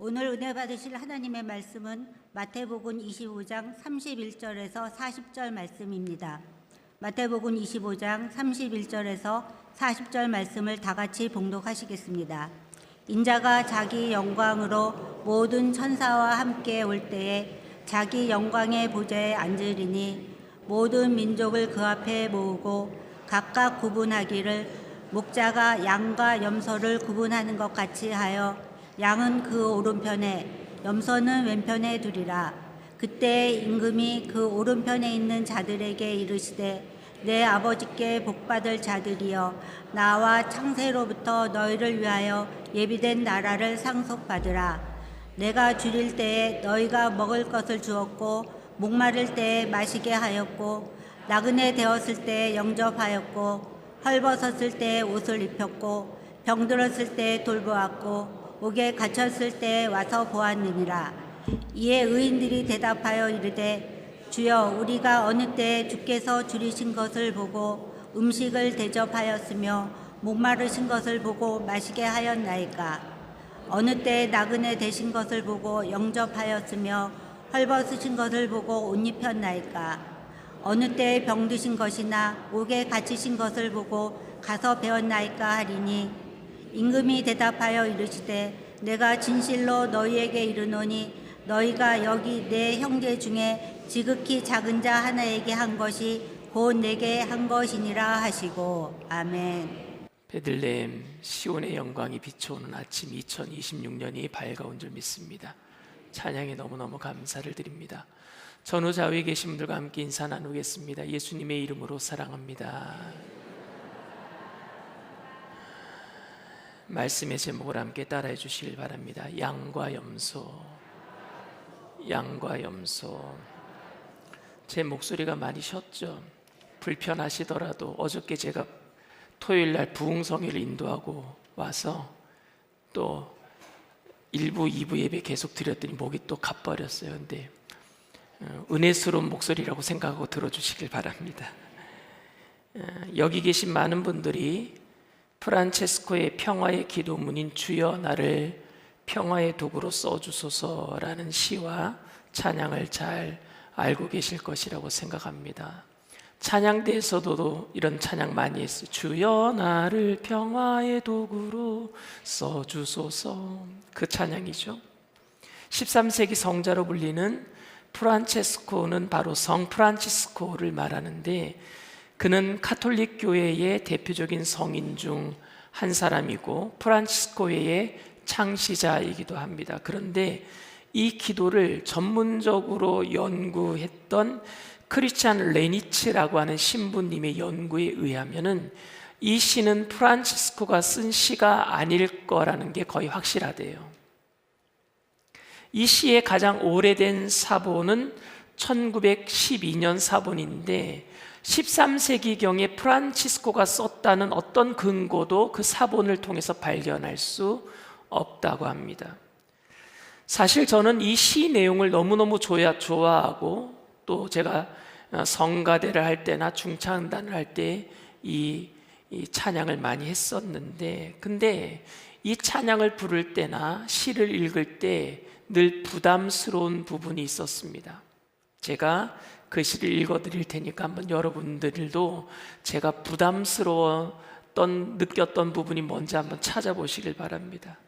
오늘 은혜 받으실 하나님의 말씀은 마태복음 25장 31절에서 40절 말씀입니다. 마태복음 25장 31절에서 40절 말씀을 다 같이 봉독하시겠습니다. 인자가 자기 영광으로 모든 천사와 함께 올 때에 자기 영광의 보좌에 앉으리니 모든 민족을 그 앞에 모으고 각각 구분하기를 목자가 양과 염소를 구분하는 것 같이 하여 양은 그 오른편에 염소는 왼편에 두리라. 그때 임금이 그 오른편에 있는 자들에게 이르시되 내 아버지께 복받을 자들이여 나와 창세로부터 너희를 위하여 예비된 나라를 상속받으라. 내가 줄일 때에 너희가 먹을 것을 주었고 목마를 때에 마시게 하였고 나그네 되었을 때에 영접하였고 헐벗었을 때에 옷을 입혔고 병들었을 때에 돌보았고 옥에 갇혔을 때에 와서 보았느니라. 이에 의인들이 대답하여 이르되 주여 우리가 어느 때에 주께서 줄이신 것을 보고 음식을 대접하였으며 목마르신 것을 보고 마시게 하였나이까. 어느 때에 나그네 되신 것을 보고 영접하였으며 헐벗으신 것을 보고 옷 입혔나이까. 어느 때에 병드신 것이나 옥에 갇히신 것을 보고 가서 배웠나이까 하리니 임금이 대답하여 이르시되 내가 진실로 너희에게 이르노니 너희가 여기 내 형제 중에 지극히 작은 자 하나에게 한 것이 곧 내게 한 것이니라 하시고 아멘. 베들레헴 시온의 영광이 비춰오는 아침 2026년이 밝아온 줄 믿습니다. 찬양에 너무너무 감사를 드립니다. 전후 좌우에 계신 분들과 함께 인사 나누겠습니다. 예수님의 이름으로 사랑합니다. 말씀의 제목을 함께 따라해 주시길 바랍니다. 양과 염소. 양과 염소. 제 목소리가 많이 쉬었죠? 불편하시더라도 어저께 제가 토요일날 부흥성회를 인도하고 와서 또 1부, 2부 예배 계속 드렸더니 목이 또 가버렸어요. 근데 은혜스러운 목소리라고 생각하고 들어주시길 바랍니다. 여기 계신 많은 분들이 프란체스코의 평화의 기도문인 주여 나를 평화의 도구로 써주소서라는 시와 찬양을 잘 알고 계실 것이라고 생각합니다. 찬양대에서도 이런 찬양 많이 했어요. 주여 나를 평화의 도구로 써주소서. 그 찬양이죠. 13세기 성자로 불리는 프란체스코는 바로 성 프란치스코를 말하는데 그는 카톨릭 교회의 대표적인 성인 중 한 사람이고 프란치스코회의 창시자이기도 합니다. 그런데 이 기도를 전문적으로 연구했던 크리스찬 레니츠라고 하는 신부님의 연구에 의하면은 이 시는 프란치스코가 쓴 시가 아닐 거라는 게 거의 확실하대요. 이 시의 가장 오래된 사본은 1912년 사본인데 13세기경에 프란치스코가 썼다는 어떤 근거도 그 사본을 통해서 발견할 수 없다고 합니다. 사실 저는 이 시 내용을 너무너무 좋아하고 또 제가 성가대를 할 때나 중창단을 할 때 이 찬양을 많이 했었는데 근데 이 찬양을 부를 때나 시를 읽을 때 늘 부담스러운 부분이 있었습니다. 제가 그 시를 읽어드릴 테니까 한번 여러분들도 제가 부담스러웠던 느꼈던 부분이 뭔지 한번 찾아보시길 바랍니다.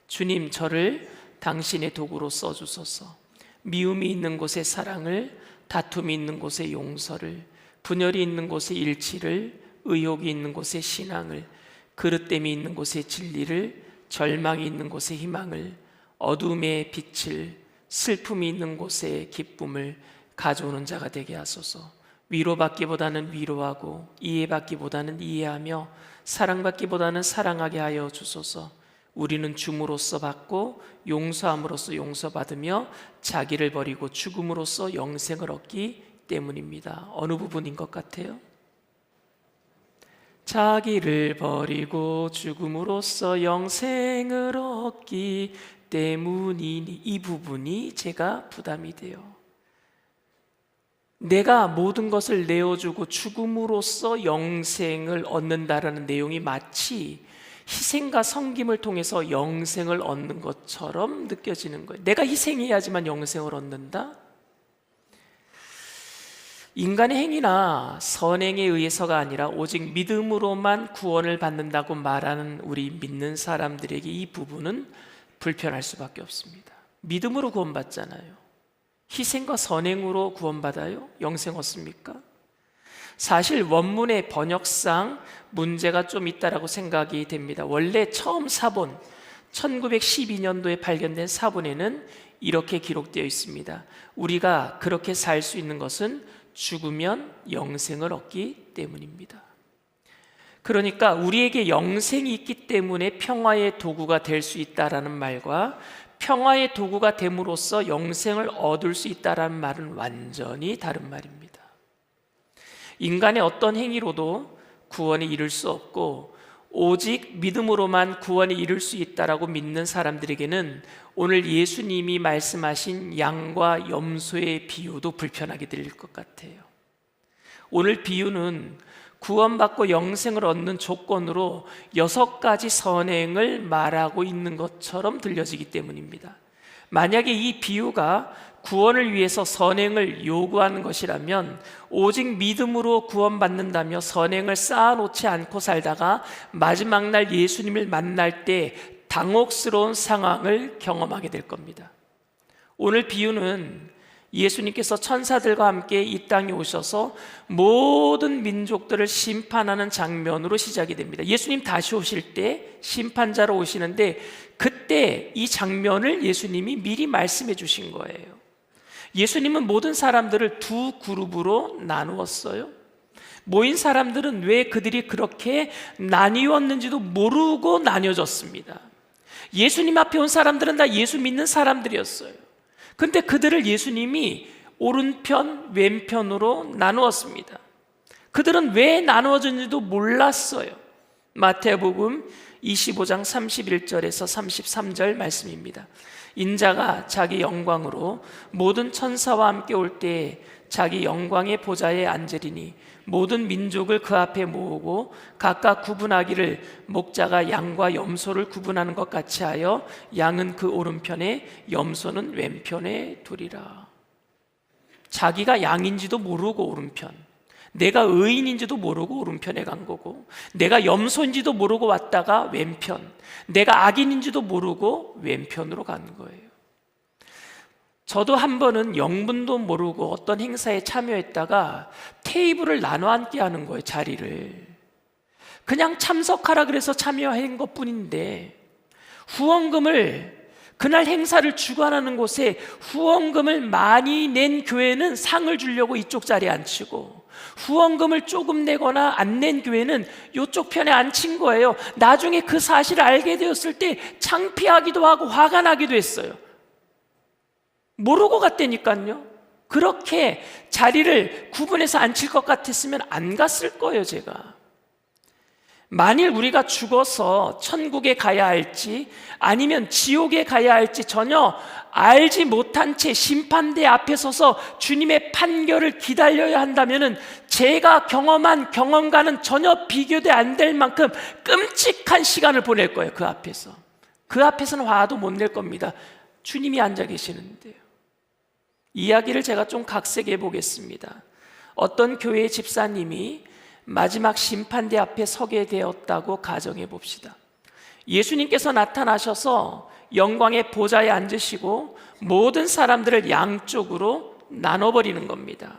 주님, 저를 당신의 도구로 써주소서. 미움이 있는 곳에 사랑을, 다툼이 있는 곳에 용서를, 분열이 있는 곳에 일치를, 의욕이 있는 곳에 신앙을, 그릇됨이 있는 곳에 진리를, 절망이 있는 곳에 희망을, 어둠의 빛을, 슬픔이 있는 곳에 기쁨을 가져오는 자가 되게 하소서. 위로받기보다는 위로하고 이해받기보다는 이해하며 사랑받기보다는 사랑하게 하여 주소서. 우리는 줌으로써 받고 용서함으로써 용서받으며 자기를 버리고 죽음으로써 영생을 얻기 때문입니다. 어느 부분인 것 같아요? 자기를 버리고 죽음으로써 영생을 얻기 때문이니 이 부분이 제가 부담이 돼요. 내가 모든 것을 내어주고 죽음으로써 영생을 얻는다라는 내용이 마치 희생과 섬김을 통해서 영생을 얻는 것처럼 느껴지는 거예요. 내가 희생해야지만 영생을 얻는다? 인간의 행위나 선행에 의해서가 아니라 오직 믿음으로만 구원을 받는다고 말하는 우리 믿는 사람들에게 이 부분은 불편할 수밖에 없습니다. 믿음으로 구원받잖아요. 희생과 선행으로 구원받아요? 영생 얻습니까? 사실 원문의 번역상 문제가 좀 있다라고 생각이 됩니다. 원래 처음 사본 1912년도에 발견된 사본에는 이렇게 기록되어 있습니다. 우리가 그렇게 살 수 있는 것은 죽으면 영생을 얻기 때문입니다. 그러니까 우리에게 영생이 있기 때문에 평화의 도구가 될 수 있다라는 말과 평화의 도구가 됨으로써 영생을 얻을 수 있다라는 말은 완전히 다른 말입니다. 인간의 어떤 행위로도 구원에 이를 수 없고 오직 믿음으로만 구원에 이를 수 있다라고 믿는 사람들에게는 오늘 예수님이 말씀하신 양과 염소의 비유도 불편하게 들릴 것 같아요. 오늘 비유는 구원받고 영생을 얻는 조건으로 6가지 선행을 말하고 있는 것처럼 들려지기 때문입니다. 만약에 이 비유가 구원을 위해서 선행을 요구하는 것이라면 오직 믿음으로 구원받는다며 선행을 쌓아놓지 않고 살다가 마지막 날 예수님을 만날 때 당혹스러운 상황을 경험하게 될 겁니다. 오늘 비유는 예수님께서 천사들과 함께 이 땅에 오셔서 모든 민족들을 심판하는 장면으로 시작이 됩니다. 예수님 다시 오실 때 심판자로 오시는데 그때 이 장면을 예수님이 미리 말씀해 주신 거예요. 예수님은 모든 사람들을 두 그룹으로 나누었어요. 모인 사람들은 왜 그들이 그렇게 나뉘었는지도 모르고 나뉘어졌습니다. 예수님 앞에 온 사람들은 다 예수 믿는 사람들이었어요. 근데 그들을 예수님이 오른편, 왼편으로 나누었습니다. 그들은 왜 나누어졌는지도 몰랐어요. 마태복음 25장 31절에서 33절 말씀입니다. 인자가 자기 영광으로 모든 천사와 함께 올 때에 자기 영광의 보좌에 앉으리니 모든 민족을 그 앞에 모으고 각각 구분하기를 목자가 양과 염소를 구분하는 것 같이 하여 양은 그 오른편에 염소는 왼편에 두리라. 자기가 양인지도 모르고 오른편, 내가 의인인지도 모르고 오른편에 간 거고, 내가 염소인지도 모르고 왔다가 왼편, 내가 악인인지도 모르고 왼편으로 간 거예요. 저도 한 번은 영문도 모르고 어떤 행사에 참여했다가 테이블을 나눠 앉게 하는 거예요. 자리를 그냥 참석하라 그래서 참여한 것뿐인데, 후원금을 그날 행사를 주관하는 곳에 후원금을 많이 낸 교회는 상을 주려고 이쪽 자리에 앉히고, 후원금을 조금 내거나 안 낸 교회는 이쪽 편에 앉힌 거예요. 나중에 그 사실을 알게 되었을 때 창피하기도 하고 화가 나기도 했어요. 모르고 갔다니까요. 그렇게 자리를 구분해서 앉힐 것 같았으면 안 갔을 거예요. 제가 만일 우리가 죽어서 천국에 가야 할지 아니면 지옥에 가야 할지 전혀 알지 못한 채 심판대 앞에 서서 주님의 판결을 기다려야 한다면 제가 경험한 경험과는 전혀 비교도 안 될 만큼 끔찍한 시간을 보낼 거예요. 그 앞에서. 그 앞에서는 화도 못 낼 겁니다. 주님이 앉아 계시는데요. 이야기를 제가 좀 각색해 보겠습니다. 어떤 교회 집사님이 마지막 심판대 앞에 서게 되었다고 가정해 봅시다. 예수님께서 나타나셔서 영광의 보좌에 앉으시고 모든 사람들을 양쪽으로 나눠버리는 겁니다.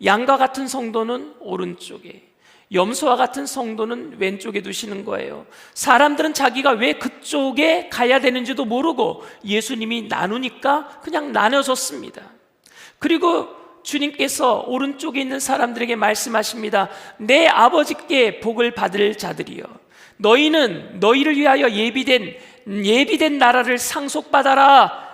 양과 같은 성도는 오른쪽에, 염소와 같은 성도는 왼쪽에 두시는 거예요. 사람들은 자기가 왜 그쪽에 가야 되는지도 모르고 예수님이 나누니까 그냥 나눠졌습니다. 그리고 주님께서 오른쪽에 있는 사람들에게 말씀하십니다. 내 아버지께 복을 받을 자들이여, 너희는 너희를 위하여 예비된 나라를 상속받아라.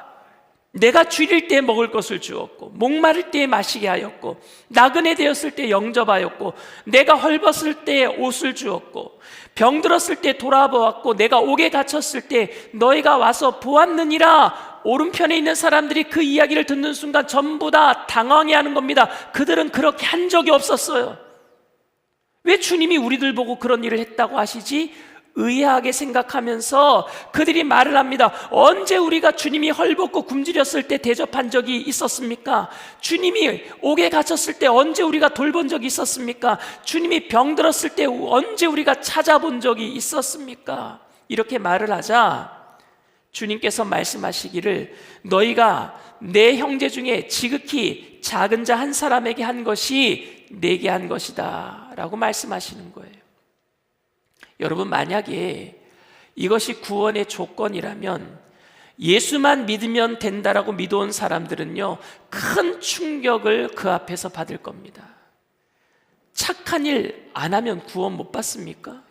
내가 줄일 때 먹을 것을 주었고, 목마를 때 마시게 하였고, 나그네 되었을 때 영접하였고, 내가 헐벗을 때 옷을 주었고, 병들었을 때 돌아보았고, 내가 옥에 갇혔을 때 너희가 와서 보았느니라. 오른편에 있는 사람들이 그 이야기를 듣는 순간 전부 다 당황해하는 겁니다. 그들은 그렇게 한 적이 없었어요. 왜 주님이 우리들 보고 그런 일을 했다고 하시지? 의아하게 생각하면서 그들이 말을 합니다. 언제 우리가 주님이 헐벗고 굶주렸을 때 대접한 적이 있었습니까? 주님이 옥에 갇혔을 때 언제 우리가 돌본 적이 있었습니까? 주님이 병들었을 때 언제 우리가 찾아본 적이 있었습니까? 이렇게 말을 하자 주님께서 말씀하시기를 너희가 내 형제 중에 지극히 작은 자 한 사람에게 한 것이 내게 한 것이다 라고 말씀하시는 거예요. 여러분, 만약에 이것이 구원의 조건이라면 예수만 믿으면 된다라고 믿어온 사람들은요, 큰 충격을 그 앞에서 받을 겁니다. 착한 일 안 하면 구원 못 받습니까?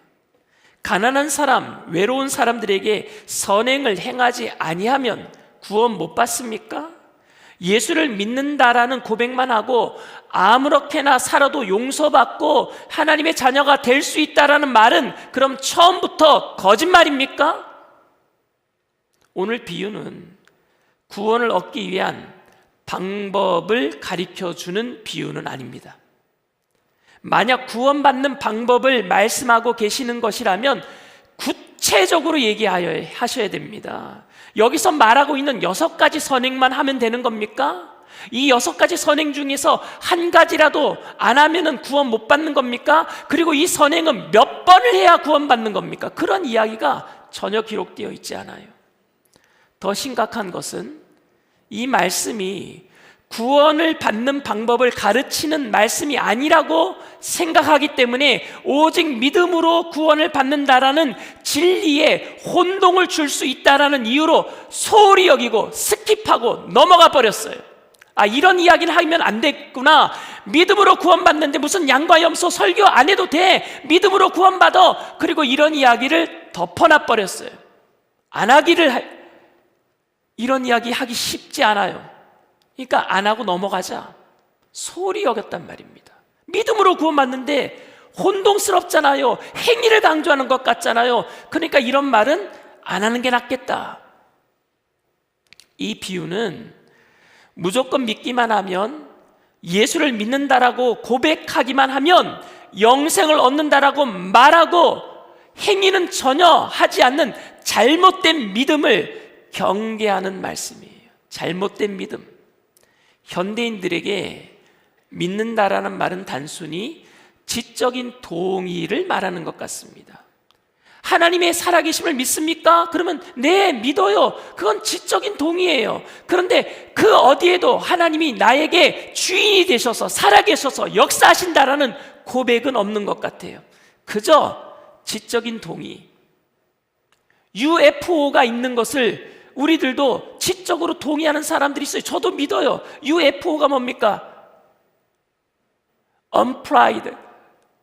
가난한 사람, 외로운 사람들에게 선행을 행하지 아니하면 구원 못 받습니까? 예수를 믿는다라는 고백만 하고 아무렇게나 살아도 용서받고 하나님의 자녀가 될 수 있다라는 말은 그럼 처음부터 거짓말입니까? 오늘 비유는 구원을 얻기 위한 방법을 가르쳐주는 비유는 아닙니다. 만약 구원받는 방법을 말씀하고 계시는 것이라면 구체적으로 얘기하셔야 됩니다. 여기서 말하고 있는 6가지 선행만 하면 되는 겁니까? 이 6가지 선행 중에서 한 가지라도 안 하면은 구원 못 받는 겁니까? 그리고 이 선행은 몇 번을 해야 구원받는 겁니까? 그런 이야기가 전혀 기록되어 있지 않아요. 더 심각한 것은 이 말씀이 구원을 받는 방법을 가르치는 말씀이 아니라고 생각하기 때문에 오직 믿음으로 구원을 받는다라는 진리에 혼동을 줄 수 있다라는 이유로 소홀히 여기고 스킵하고 넘어가 버렸어요. 이런 이야기를 하면 안 됐구나. 믿음으로 구원받는데 무슨 양과 염소 설교 안 해도 돼. 믿음으로 구원받아. 그리고 이런 이야기를 덮어놔 버렸어요. 안 하기를 이런 이야기 하기 쉽지 않아요. 그러니까 안 하고 넘어가자. 소홀히 여겼단 말입니다. 믿음으로 구원받는데 혼동스럽잖아요. 행위를 강조하는 것 같잖아요. 그러니까 이런 말은 안 하는 게 낫겠다. 이 비유는 무조건 믿기만 하면, 예수를 믿는다라고 고백하기만 하면 영생을 얻는다라고 말하고 행위는 전혀 하지 않는 잘못된 믿음을 경계하는 말씀이에요. 잘못된 믿음. 현대인들에게 믿는다라는 말은 단순히 지적인 동의를 말하는 것 같습니다. 하나님의 살아계심을 믿습니까? 그러면 네, 믿어요. 그건 지적인 동의예요. 그런데 그 어디에도 하나님이 나에게 주인이 되셔서 살아계셔서 역사하신다라는 고백은 없는 것 같아요. 그저 지적인 동의. UFO가 있는 것을 우리들도 지적으로 동의하는 사람들이 있어요. 저도 믿어요. UFO가 뭡니까? Unflied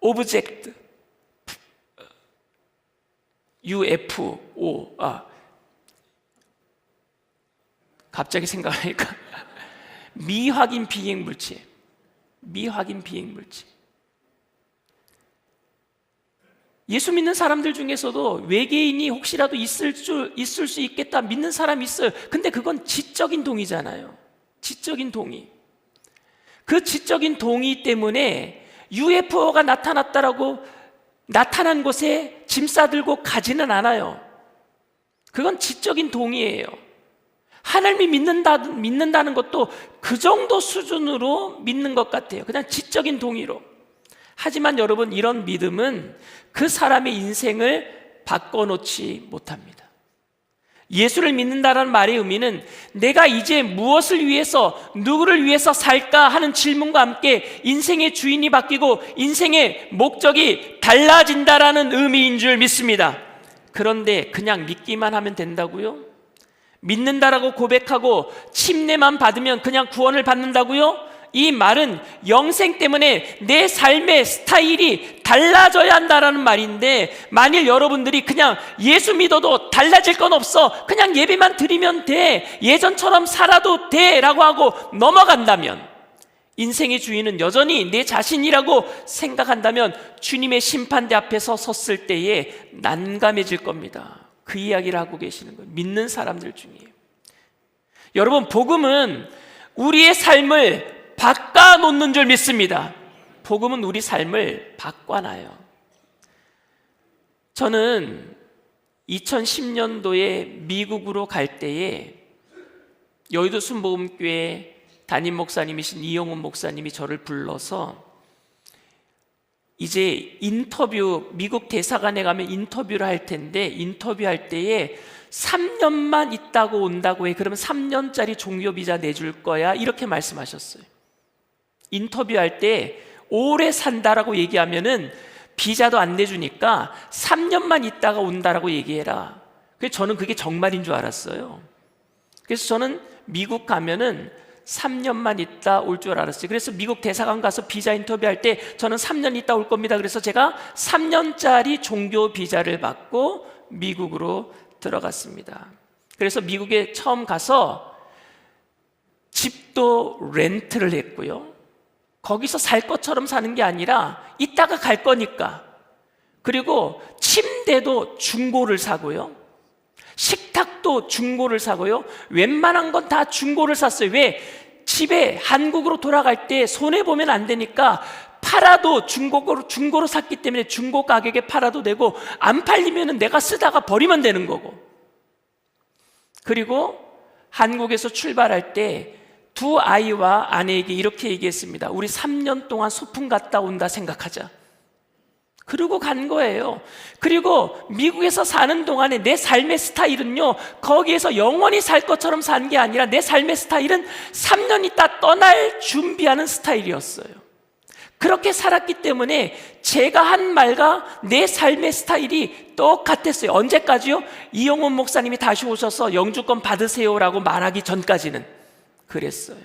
Object. UFO. 갑자기 생각하니까 미확인 비행 물체. 미확인 비행 물체. 예수 믿는 사람들 중에서도 외계인이 혹시라도 있을 수 있겠다 믿는 사람이 있어요. 근데 그건 지적인 동의잖아요. 지적인 동의. 그 지적인 동의 때문에 UFO가 나타났다라고 나타난 곳에 짐 싸들고 가지는 않아요. 그건 지적인 동의예요. 하나님이 믿는다는 것도 그 정도 수준으로 믿는 것 같아요. 그냥 지적인 동의로. 하지만 여러분, 이런 믿음은 그 사람의 인생을 바꿔놓지 못합니다. 예수를 믿는다는 말의 의미는 내가 이제 무엇을 위해서, 누구를 위해서 살까 하는 질문과 함께 인생의 주인이 바뀌고 인생의 목적이 달라진다라는 의미인 줄 믿습니다. 그런데 그냥 믿기만 하면 된다고요? 믿는다라고 고백하고 침례만 받으면 그냥 구원을 받는다고요? 이 말은 영생 때문에 내 삶의 스타일이 달라져야 한다라는 말인데, 만일 여러분들이 그냥 예수 믿어도 달라질 건 없어, 그냥 예배만 드리면 돼, 예전처럼 살아도 돼 라고 하고 넘어간다면, 인생의 주인은 여전히 내 자신이라고 생각한다면 주님의 심판대 앞에서 섰을 때에 난감해질 겁니다. 그 이야기를 하고 계시는 거예요. 믿는 사람들 중에. 여러분, 복음은 우리의 삶을 바꿔놓는 줄 믿습니다. 복음은 우리 삶을 바꿔놔요. 저는 2010년도에 미국으로 갈 때에 여의도 순복음교회 담임 목사님이신 이영훈 목사님이 저를 불러서 이제 인터뷰, 미국 대사관에 가면 인터뷰를 할 텐데 인터뷰할 때에 3년만 있다고 온다고 해. 그러면 3년짜리 종료 비자 내줄 거야. 이렇게 말씀하셨어요. 인터뷰할 때 오래 산다라고 얘기하면은 비자도 안 내주니까 3년만 있다가 온다라고 얘기해라. 그래서 저는 그게 정말인 줄 알았어요. 그래서 저는 미국 가면은 3년만 있다 올 줄 알았어요. 그래서 미국 대사관 가서 비자 인터뷰할 때 저는 3년 있다 올 겁니다. 그래서 제가 3년짜리 종교 비자를 받고 미국으로 들어갔습니다. 그래서 미국에 처음 가서 집도 렌트를 했고요. 거기서 살 것처럼 사는 게 아니라 이따가 갈 거니까. 그리고 침대도 중고를 사고요. 식탁도 중고를 사고요. 웬만한 건 다 중고를 샀어요. 왜? 집에 한국으로 돌아갈 때 손해보면 안 되니까 팔아도 중고로 샀기 때문에 중고 가격에 팔아도 되고 안 팔리면 내가 쓰다가 버리면 되는 거고. 그리고 한국에서 출발할 때 두 아이와 아내에게 이렇게 얘기했습니다. 우리 3년 동안 소풍 갔다 온다 생각하자. 그러고 간 거예요. 그리고 미국에서 사는 동안에 내 삶의 스타일은요, 거기에서 영원히 살 것처럼 사는 게 아니라 내 삶의 스타일은 3년 있다 떠날 준비하는 스타일이었어요. 그렇게 살았기 때문에 제가 한 말과 내 삶의 스타일이 똑같았어요. 언제까지요? 이영훈 목사님이 다시 오셔서 영주권 받으세요라고 말하기 전까지는 그랬어요.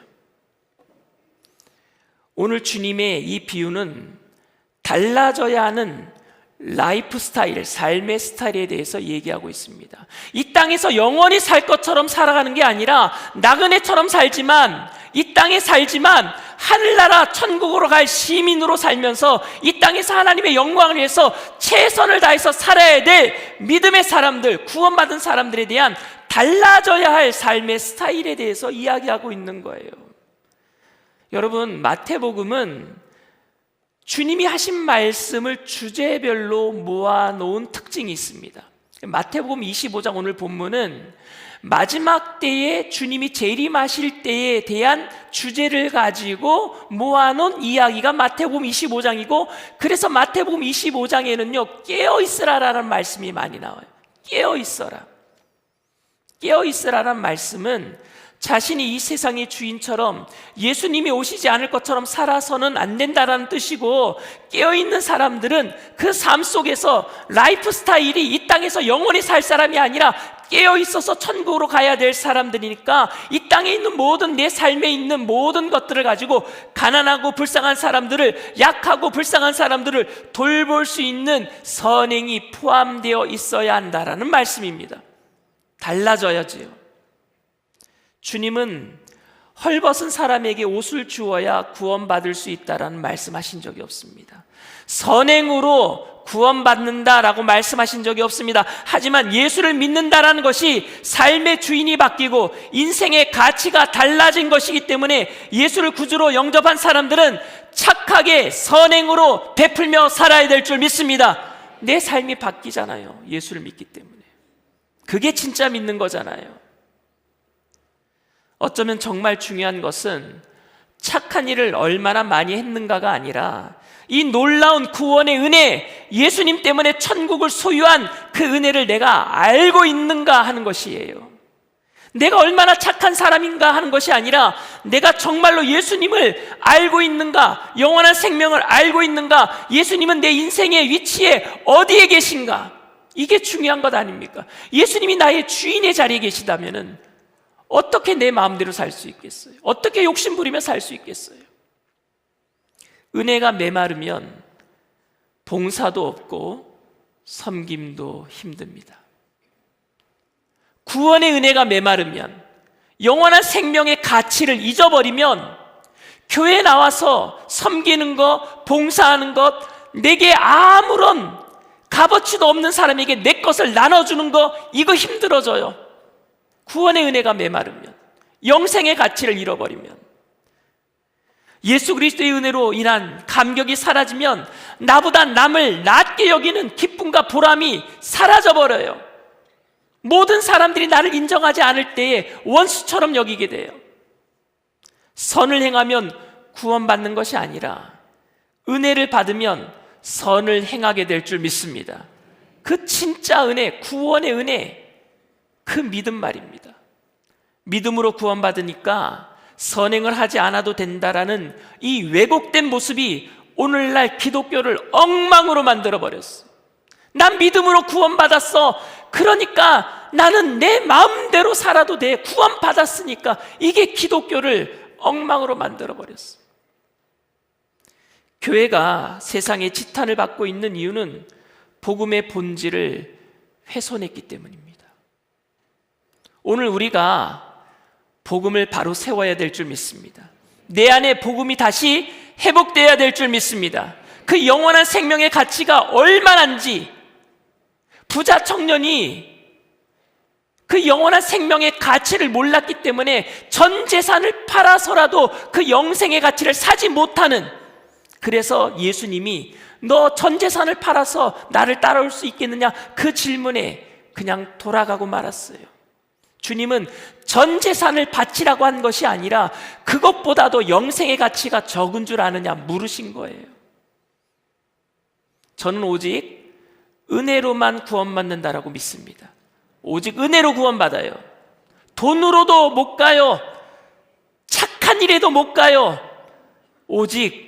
오늘 주님의 이 비유는 달라져야 하는 라이프 스타일, 삶의 스타일에 대해서 얘기하고 있습니다. 이 땅에서 영원히 살 것처럼 살아가는 게 아니라 나그네처럼 살지만, 이 땅에 살지만 하늘나라 천국으로 갈 시민으로 살면서 이 땅에서 하나님의 영광을 위해서 최선을 다해서 살아야 될 믿음의 사람들, 구원받은 사람들에 대한 달라져야 할 삶의 스타일에 대해서 이야기하고 있는 거예요. 여러분, 마태복음은 주님이 하신 말씀을 주제별로 모아놓은 특징이 있습니다. 마태복음 25장 오늘 본문은 마지막 때에 주님이 재림하실 때에 대한 주제를 가지고 모아놓은 이야기가 마태복음 25장이고, 그래서 마태복음 25장에는요 깨어있으라라는 말씀이 많이 나와요. 깨어있어라. 깨어있으라는 말씀은 자신이 이 세상의 주인처럼 예수님이 오시지 않을 것처럼 살아서는 안 된다라는 뜻이고, 깨어있는 사람들은 그 삶 속에서 라이프 스타일이 이 땅에서 영원히 살 사람이 아니라 깨어있어서 천국으로 가야 될 사람들이니까 이 땅에 있는 모든, 내 삶에 있는 모든 것들을 가지고 가난하고 불쌍한 사람들을, 약하고 불쌍한 사람들을 돌볼 수 있는 선행이 포함되어 있어야 한다라는 말씀입니다. 달라져야지요. 주님은 헐벗은 사람에게 옷을 주어야 구원받을 수 있다라는 말씀하신 적이 없습니다. 선행으로 구원받는다라고 말씀하신 적이 없습니다. 하지만 예수를 믿는다라는 것이 삶의 주인이 바뀌고 인생의 가치가 달라진 것이기 때문에 예수를 구주로 영접한 사람들은 착하게 선행으로 베풀며 살아야 될 줄 믿습니다. 내 삶이 바뀌잖아요. 예수를 믿기 때문에. 그게 진짜 믿는 거잖아요. 어쩌면 정말 중요한 것은 착한 일을 얼마나 많이 했는가가 아니라 이 놀라운 구원의 은혜, 예수님 때문에 천국을 소유한 그 은혜를 내가 알고 있는가 하는 것이에요. 내가 얼마나 착한 사람인가 하는 것이 아니라 내가 정말로 예수님을 알고 있는가, 영원한 생명을 알고 있는가, 예수님은 내 인생의 위치에 어디에 계신가, 이게 중요한 것 아닙니까? 예수님이 나의 주인의 자리에 계시다면은 어떻게 내 마음대로 살 수 있겠어요? 어떻게 욕심 부리며 살 수 있겠어요? 은혜가 메마르면 봉사도 없고 섬김도 힘듭니다. 구원의 은혜가 메마르면, 영원한 생명의 가치를 잊어버리면 교회에 나와서 섬기는 것, 봉사하는 것, 내게 아무런 값어치도 없는 사람에게 내 것을 나눠주는 거, 이거 힘들어져요. 구원의 은혜가 메마르면, 영생의 가치를 잃어버리면, 예수 그리스도의 은혜로 인한 감격이 사라지면 나보다 남을 낮게 여기는 기쁨과 보람이 사라져버려요. 모든 사람들이 나를 인정하지 않을 때에 원수처럼 여기게 돼요. 선을 행하면 구원받는 것이 아니라 은혜를 받으면 선을 행하게 될 줄 믿습니다. 그 진짜 은혜, 구원의 은혜, 그 믿음 말입니다. 믿음으로 구원받으니까 선행을 하지 않아도 된다라는 이 왜곡된 모습이 오늘날 기독교를 엉망으로 만들어버렸어. 난 믿음으로 구원받았어. 그러니까 나는 내 마음대로 살아도 돼. 구원받았으니까. 이게 기독교를 엉망으로 만들어버렸어. 교회가 세상에 지탄을 받고 있는 이유는 복음의 본질을 훼손했기 때문입니다. 오늘 우리가 복음을 바로 세워야 될 줄 믿습니다. 내 안에 복음이 다시 회복되어야 될 줄 믿습니다. 그 영원한 생명의 가치가 얼마나인지, 부자 청년이 그 영원한 생명의 가치를 몰랐기 때문에 전 재산을 팔아서라도 그 영생의 가치를 사지 못하는, 그래서 예수님이 너 전 재산을 팔아서 나를 따라올 수 있겠느냐, 그 질문에 그냥 돌아가고 말았어요. 주님은 전 재산을 바치라고 한 것이 아니라 그것보다도 영생의 가치가 적은 줄 아느냐 물으신 거예요. 저는 오직 은혜로만 구원받는다라고 믿습니다. 오직 은혜로 구원받아요. 돈으로도 못 가요. 착한 일에도 못 가요. 오직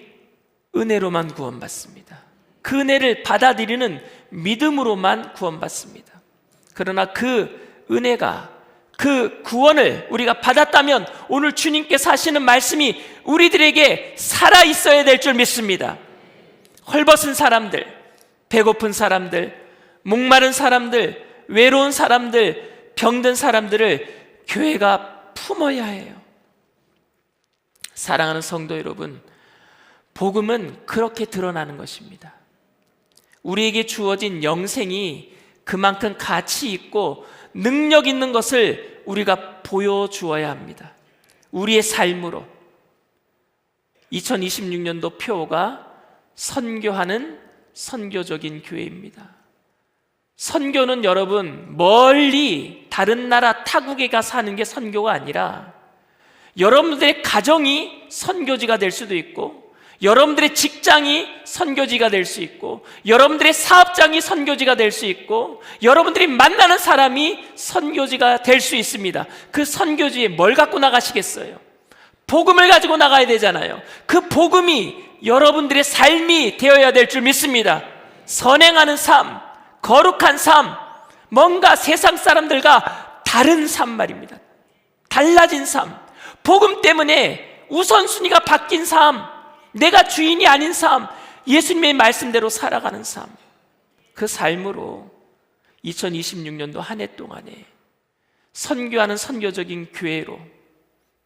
은혜로만 구원받습니다. 그 은혜를 받아들이는 믿음으로만 구원받습니다. 그러나 그 은혜가, 그 구원을 우리가 받았다면 오늘 주님께서 하시는 말씀이 우리들에게 살아있어야 될 줄 믿습니다. 헐벗은 사람들, 배고픈 사람들, 목마른 사람들, 외로운 사람들, 병든 사람들을 교회가 품어야 해요. 사랑하는 성도 여러분, 복음은 그렇게 드러나는 것입니다. 우리에게 주어진 영생이 그만큼 가치 있고 능력 있는 것을 우리가 보여주어야 합니다. 우리의 삶으로. 2026년도 표어가 선교하는 선교적인 교회입니다. 선교는 여러분 멀리 다른 나라 타국에 가 사는 게 선교가 아니라 여러분들의 가정이 선교지가 될 수도 있고, 여러분들의 직장이 선교지가 될 수 있고, 여러분들의 사업장이 선교지가 될 수 있고, 여러분들이 만나는 사람이 선교지가 될 수 있습니다. 그 선교지에 뭘 갖고 나가시겠어요? 복음을 가지고 나가야 되잖아요. 그 복음이 여러분들의 삶이 되어야 될 줄 믿습니다. 선행하는 삶, 거룩한 삶, 뭔가 세상 사람들과 다른 삶 말입니다. 달라진 삶, 복음 때문에 우선순위가 바뀐 삶, 내가 주인이 아닌 삶, 예수님의 말씀대로 살아가는 삶, 그 삶으로 2026년도 한 해 동안에 선교하는 선교적인 교회로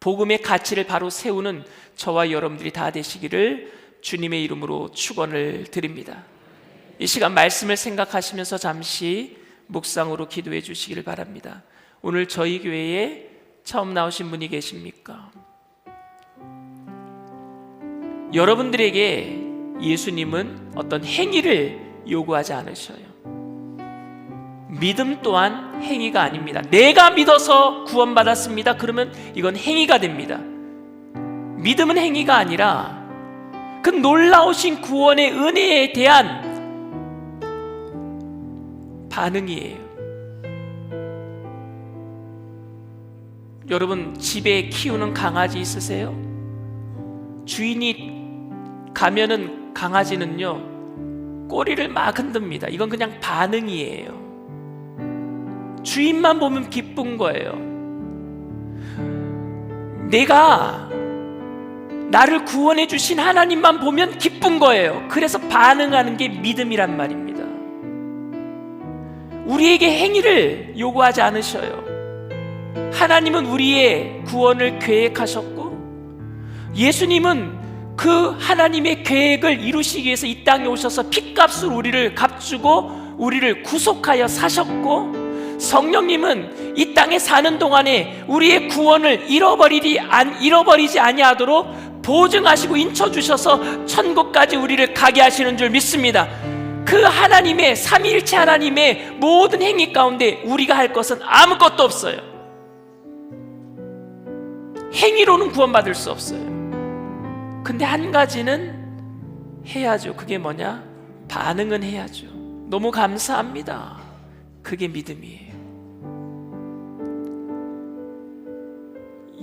복음의 가치를 바로 세우는 저와 여러분들이 다 되시기를 주님의 이름으로 축원을 드립니다. 이 시간 말씀을 생각하시면서 잠시 묵상으로 기도해 주시기를 바랍니다. 오늘 저희 교회에 처음 나오신 분이 계십니까? 여러분들에게 예수님은 어떤 행위를 요구하지 않으셔요. 믿음 또한 행위가 아닙니다. 내가 믿어서 구원받았습니다. 그러면 이건 행위가 됩니다. 믿음은 행위가 아니라 그 놀라우신 구원의 은혜에 대한 반응이에요. 여러분 집에 키우는 강아지 있으세요? 주인이 가면은 강아지는요 꼬리를 막 흔듭니다. 이건 그냥 반응이에요. 주인만 보면 기쁜 거예요. 내가 나를 구원해 주신 하나님만 보면 기쁜 거예요. 그래서 반응하는 게 믿음이란 말입니다. 우리에게 행위를 요구하지 않으셔요. 하나님은 우리의 구원을 계획하셨고, 예수님은 그 하나님의 계획을 이루시기 위해서 이 땅에 오셔서 핏값으로 우리를 값주고 우리를 구속하여 사셨고, 성령님은 이 땅에 사는 동안에 우리의 구원을 잃어버리지 아니하도록 보증하시고 인쳐주셔서 천국까지 우리를 가게 하시는 줄 믿습니다. 그 하나님의, 삼위일체 하나님의 모든 행위 가운데 우리가 할 것은 아무것도 없어요. 행위로는 구원받을 수 없어요. 근데 한 가지는 해야죠. 그게 뭐냐? 반응은 해야죠. 너무 감사합니다. 그게 믿음이에요.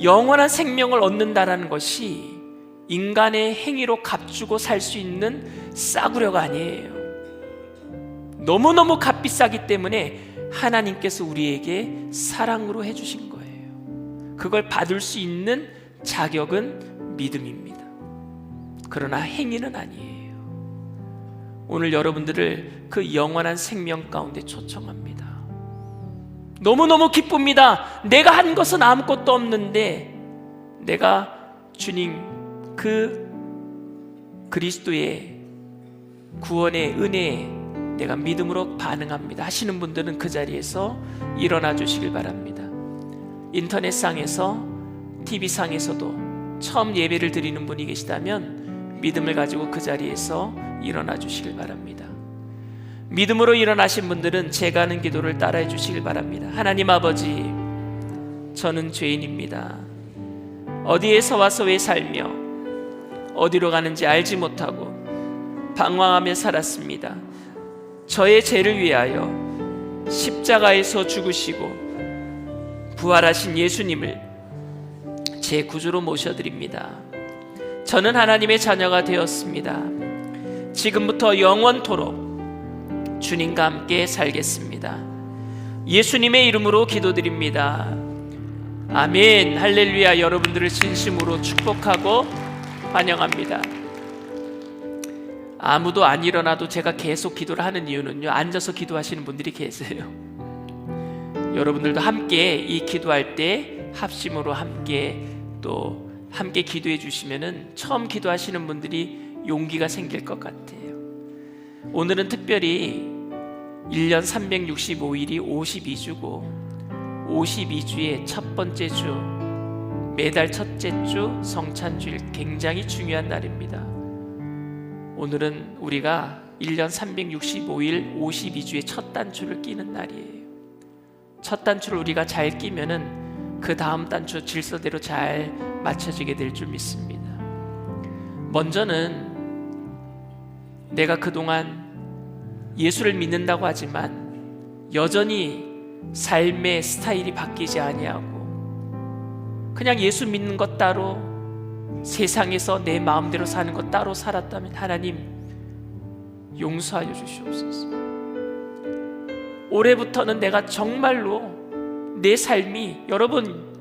영원한 생명을 얻는다라는 것이 인간의 행위로 값주고 살 수 있는 싸구려가 아니에요. 너무너무 값비싸기 때문에 하나님께서 우리에게 사랑으로 해주신 거예요. 그걸 받을 수 있는 자격은 믿음입니다. 그러나 행위는 아니에요. 오늘 여러분들을 그 영원한 생명 가운데 초청합니다. 너무너무 기쁩니다. 내가 한 것은 아무것도 없는데 내가 주님 그 그리스도의 구원의 은혜에 내가 믿음으로 반응합니다 하시는 분들은 그 자리에서 일어나 주시길 바랍니다. 인터넷상에서 TV상에서도 처음 예배를 드리는 분이 계시다면 믿음을 가지고 그 자리에서 일어나 주시길 바랍니다. 믿음으로 일어나신 분들은 제가 하는 기도를 따라해 주시길 바랍니다. 하나님 아버지, 저는 죄인입니다. 어디에서 와서 왜 살며 어디로 가는지 알지 못하고 방황하며 살았습니다. 저의 죄를 위하여 십자가에서 죽으시고 부활하신 예수님을 제 구주로 모셔드립니다. 저는 하나님의 자녀가 되었습니다. 지금부터 영원토록 주님과 함께 살겠습니다. 예수님의 이름으로 기도드립니다. 아멘. 할렐루야. 여러분들을 진심으로 축복하고 환영합니다. 아무도 안 일어나도 제가 계속 기도를 하는 이유는요, 앉아서 기도하시는 분들이 계세요. 여러분들도 함께 이 기도할 때 합심으로 함께 또 함께 기도해 주시면은 처음 기도하시는 분들이 용기가 생길 것 같아요. 오늘은 특별히 1년 365일이 52주고 52주의 첫 번째 주, 매달 첫째 주 성찬주일, 굉장히 중요한 날입니다. 오늘은 우리가 1년 365일 52주의 첫 단추를 끼는 날이에요. 첫 단추를 우리가 잘 끼면은 그 다음 단추 질서대로 잘 맞춰지게 될 줄 믿습니다. 먼저는 내가 그동안 예수를 믿는다고 하지만 여전히 삶의 스타일이 바뀌지 아니하고 그냥 예수 믿는 것 따로, 세상에서 내 마음대로 사는 것 따로 살았다면 하나님 용서하여 주시옵소서. 올해부터는 내가 정말로 내 삶이, 여러분,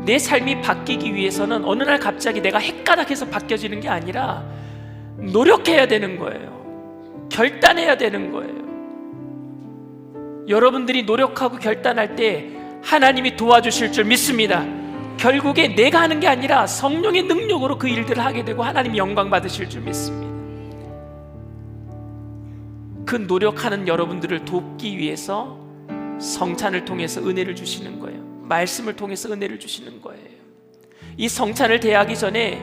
내 삶이 바뀌기 위해서는 어느 날 갑자기 내가 헷가닥해서 바뀌어지는 게 아니라 노력해야 되는 거예요. 결단해야 되는 거예요. 여러분들이 노력하고 결단할 때 하나님이 도와주실 줄 믿습니다. 결국에 내가 하는 게 아니라 성령의 능력으로 그 일들을 하게 되고 하나님 영광 받으실 줄 믿습니다. 그 노력하는 여러분들을 돕기 위해서 성찬을 통해서 은혜를 주시는 거예요. 말씀을 통해서 은혜를 주시는 거예요. 이 성찬을 대하기 전에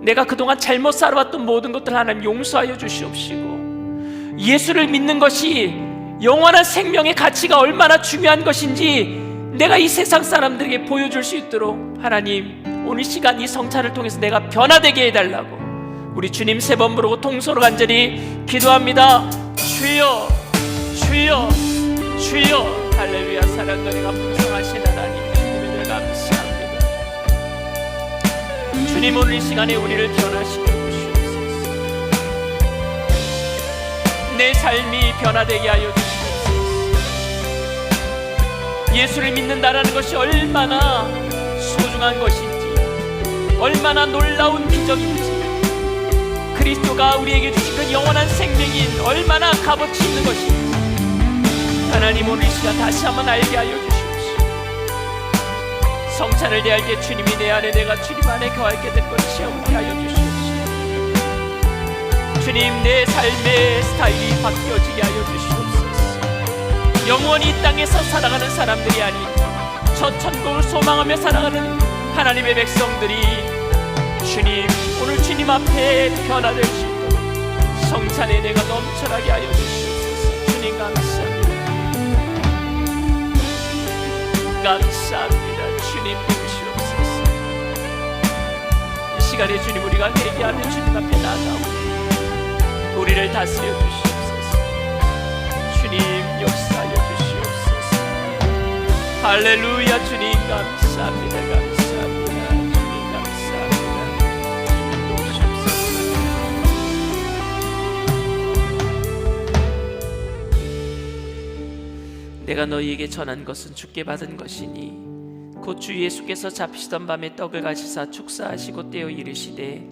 내가 그동안 잘못 살아왔던 모든 것들 하나님 용서하여 주시옵시고, 예수를 믿는 것이 영원한 생명의 가치가 얼마나 중요한 것인지 내가 이 세상 사람들에게 보여줄 수 있도록 하나님 오늘 시간 이 성찬을 통해서 내가 변화되게 해달라고 우리 주님 3번 부르고 통소로 간절히 기도합니다. 주여, 주여, 주여. 할렐루야. 사랑과 풍성하신 하나님 은혜를 감사합니다. 주님 오늘 이 시간에 우리를 변화시켜 주시옵소서. 내 삶이 변화되게 하여 주시옵소서. 예수를 믿는다라는 것이 얼마나 소중한 것인지, 얼마나 놀라운 기적인지, 그리스도가 우리에게 주신 그 영원한 생명이 얼마나 값어치 있는 것인지 하나님 오늘 이 시간 다시 한번 알게 하여 주시옵시고, 성찬을 대할 때 주님이 내 안에, 내가 주님 안에 거하게 된 것을 체험하게 하여 주시옵시고, 주님 내 삶의 스타일이 바뀌어지게 하여 주시옵소서. 영원히 이 땅에서 살아가는 사람들이 아닌 저 천국을 소망하며 살아가는 하나님의 백성들이 주님 오늘 주님 앞에 변화될 수 있도록 성찬에 내가 넘쳐나게 하여 주시옵소서. 주님 감사합니다. 감사합니다. 주님 부으시옵소서. 이 시간에 주님, 우리가 회개하며 주님 앞에 나아가오니 우리를 다스려 주시옵소서. 주님 역사하여 주시옵소서. 할렐루야. 주님 감사합니다. 감사합니다. 주님 감사합니다. 주님 도우시옵소서. 내가 너희에게 전한 것은 주께 받은 것이니 곧 주 예수께서 잡히시던 밤에 떡을 가지사 축사하시고 떼어 이르시되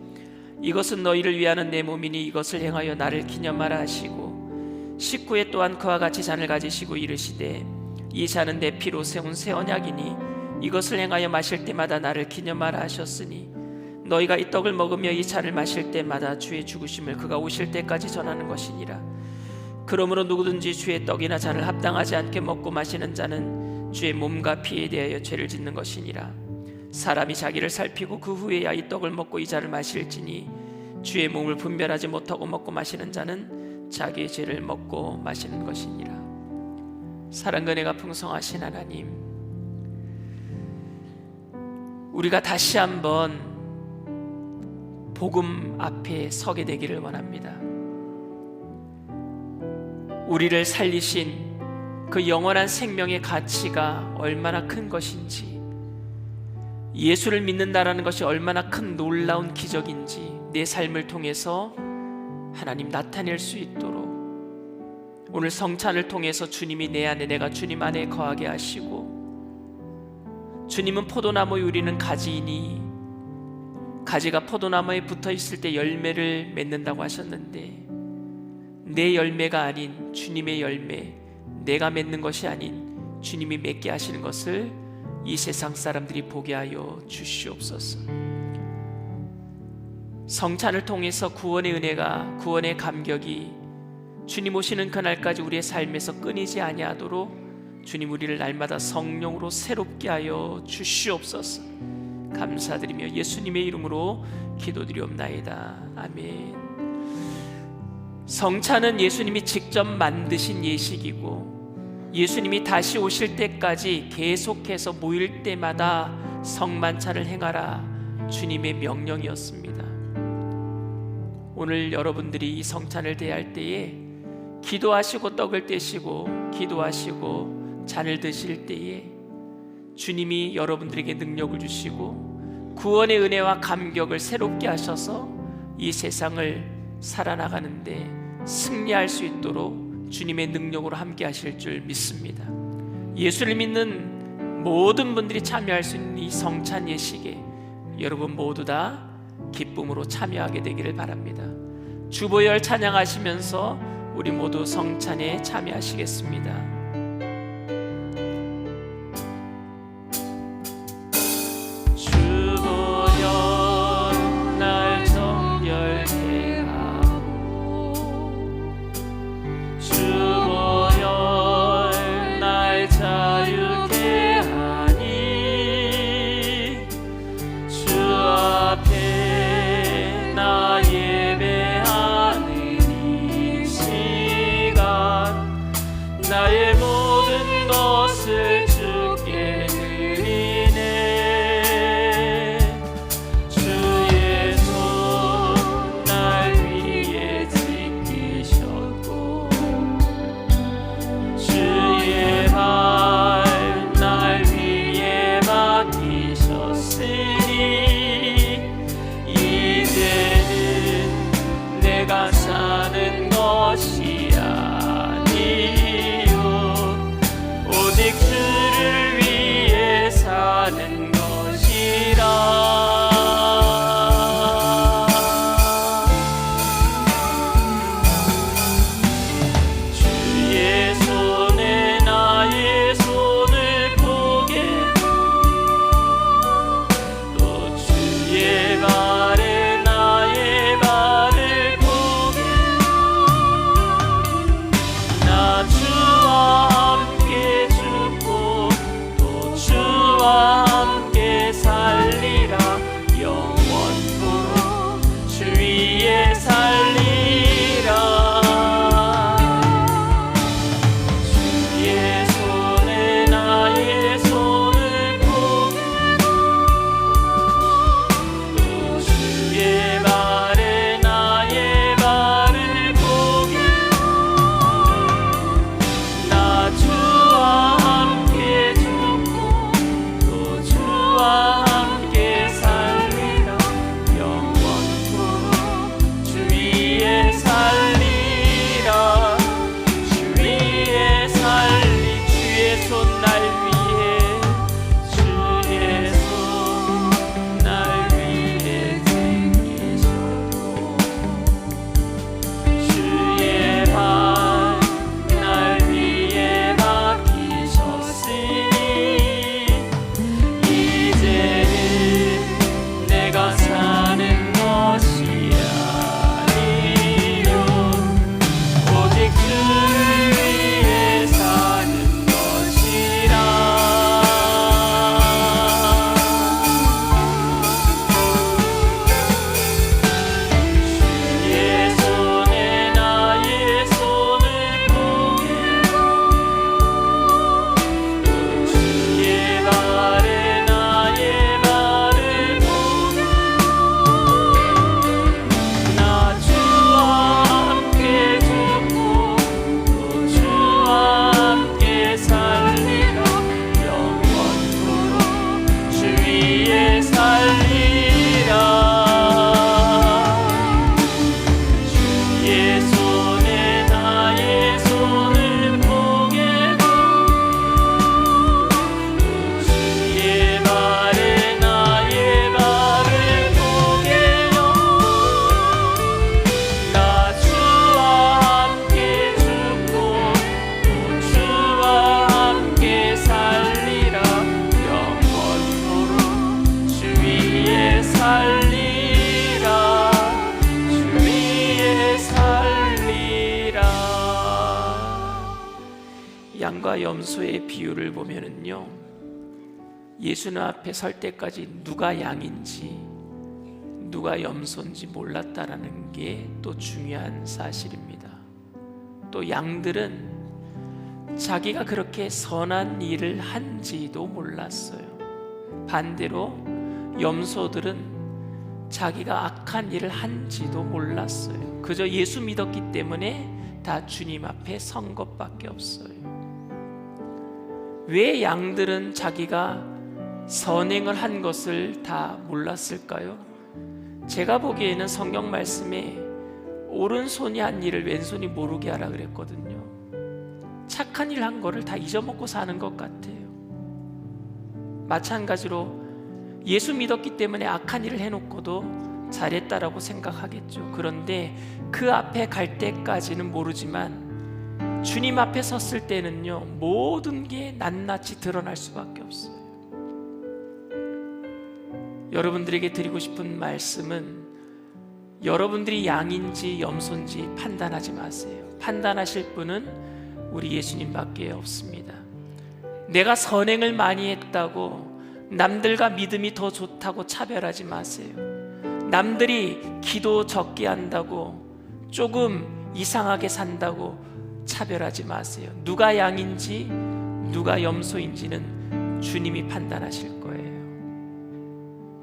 이것은 너희를 위하는 내 몸이니 이것을 행하여 나를 기념하라 하시고 식후에 또한 그와 같이 잔을 가지시고 이르시되 이 잔은 내 피로 세운 새 언약이니 이것을 행하여 마실 때마다 나를 기념하라 하셨으니 너희가 이 떡을 먹으며 이 잔을 마실 때마다 주의 죽으심을 그가 오실 때까지 전하는 것이니라. 그러므로 누구든지 주의 떡이나 잔을 합당하지 않게 먹고 마시는 자는 주의 몸과 피에 대하여 죄를 짓는 것이니라. 사람이 자기를 살피고 그 후에야 이 떡을 먹고 이 잔을 마실지니 주의 몸을 분별하지 못하고 먹고 마시는 자는 자기의 죄를 먹고 마시는 것이니라. 사랑과 은혜가 풍성하신 하나님, 우리가 다시 한번 복음 앞에 서게 되기를 원합니다. 우리를 살리신 그 영원한 생명의 가치가 얼마나 큰 것인지, 예수를 믿는다라는 것이 얼마나 큰 놀라운 기적인지 내 삶을 통해서 하나님 나타낼 수 있도록 오늘 성찬을 통해서 주님이 내 안에, 내가 주님 안에 거하게 하시고, 주님은 포도나무에 우리는 가지이니 가지가 포도나무에 붙어 있을 때 열매를 맺는다고 하셨는데, 내 열매가 아닌 주님의 열매, 내가 맺는 것이 아닌 주님이 맺게 하시는 것을 이 세상 사람들이 보게 하여 주시옵소서. 성찬을 통해서 구원의 은혜가, 구원의 감격이 주님 오시는 그날까지 우리의 삶에서 끊이지 아니하도록 주님, 우리를 날마다 성령으로 새롭게 하여 주시옵소서. 감사드리며 예수님의 이름으로 기도드리옵나이다. 아멘. 성찬은 예수님이 직접 만드신 예식이고, 예수님이 다시 오실 때까지 계속해서 모일 때마다 성만찬을 행하라 주님의 명령이었습니다. 오늘 여러분들이 이 성찬을 대할 때에 기도하시고 떡을 떼시고 기도하시고 잔을 드실 때에 주님이 여러분들에게 능력을 주시고 구원의 은혜와 감격을 새롭게 하셔서 이 세상을 살아나가는데 승리할 수 있도록 주님의 능력으로 함께 하실 줄 믿습니다. 예수를 믿는 모든 분들이 참여할 수 있는 이 성찬 예식에 여러분 모두 다 기쁨으로 참여하게 되기를 바랍니다. 주보열 찬양하시면서 우리 모두 성찬에 참여하시겠습니다. 나의 양과 염소의 비유를 보면은요, 예수님 앞에 설 때까지 누가 양인지 누가 염소인지 몰랐다라는 게 또 중요한 사실입니다. 또 양들은 자기가 그렇게 선한 일을 한지도 몰랐어요. 반대로 염소들은 자기가 악한 일을 한지도 몰랐어요. 그저 예수 믿었기 때문에 다 주님 앞에 선 것밖에 없어요. 왜 양들은 자기가 선행을 한 것을 다 몰랐을까요? 제가 보기에는 성경 말씀에 오른손이 한 일을 왼손이 모르게 하라 그랬거든요. 착한 일 한 거를 다 잊어먹고 사는 것 같아요. 마찬가지로 예수 믿었기 때문에 악한 일을 해놓고도 잘했다라고 생각하겠죠. 그런데 그 앞에 갈 때까지는 모르지만 주님 앞에 섰을 때는요, 모든 게 낱낱이 드러날 수밖에 없어요. 여러분들에게 드리고 싶은 말씀은, 여러분들이 양인지 염소인지 판단하지 마세요. 판단하실 분은 우리 예수님밖에 없습니다. 내가 선행을 많이 했다고 남들과 믿음이 더 좋다고 차별하지 마세요. 남들이 기도 적게 한다고 조금 이상하게 산다고 차별하지 마세요. 누가 양인지 누가 염소인지는 주님이 판단하실 거예요.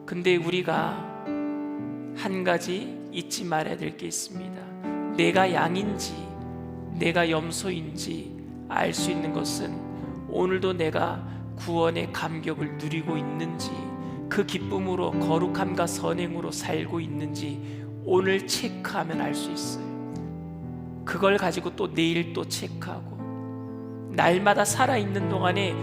근데 우리가 한 가지 잊지 말아야 될 게 있습니다. 내가 양인지 내가 염소인지 알 수 있는 것은 오늘도 내가 구원의 감격을 누리고 있는지, 그 기쁨으로 거룩함과 선행으로 살고 있는지 오늘 체크하면 알 수 있어요. 그걸 가지고 또 내일 또 체크하고, 날마다 살아있는 동안에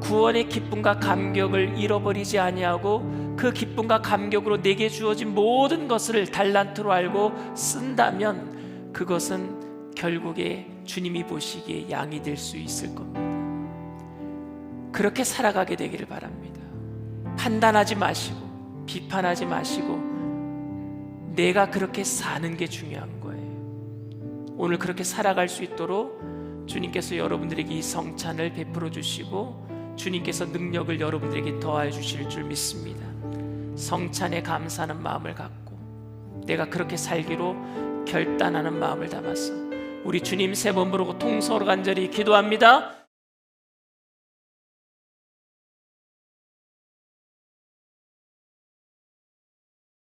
구원의 기쁨과 감격을 잃어버리지 아니하고 그 기쁨과 감격으로 내게 주어진 모든 것을 달란트로 알고 쓴다면 그것은 결국에 주님이 보시기에 양이 될 수 있을 겁니다. 그렇게 살아가게 되기를 바랍니다. 판단하지 마시고 비판하지 마시고 내가 그렇게 사는 게 중요한 거예요. 오늘 그렇게 살아갈 수 있도록 주님께서 여러분들에게 이 성찬을 베풀어 주시고 주님께서 능력을 여러분들에게 더하여 주실 줄 믿습니다. 성찬에 감사하는 마음을 갖고 내가 그렇게 살기로 결단하는 마음을 담아서 우리 주님 세 번 부르고 통성으로 간절히 기도합니다.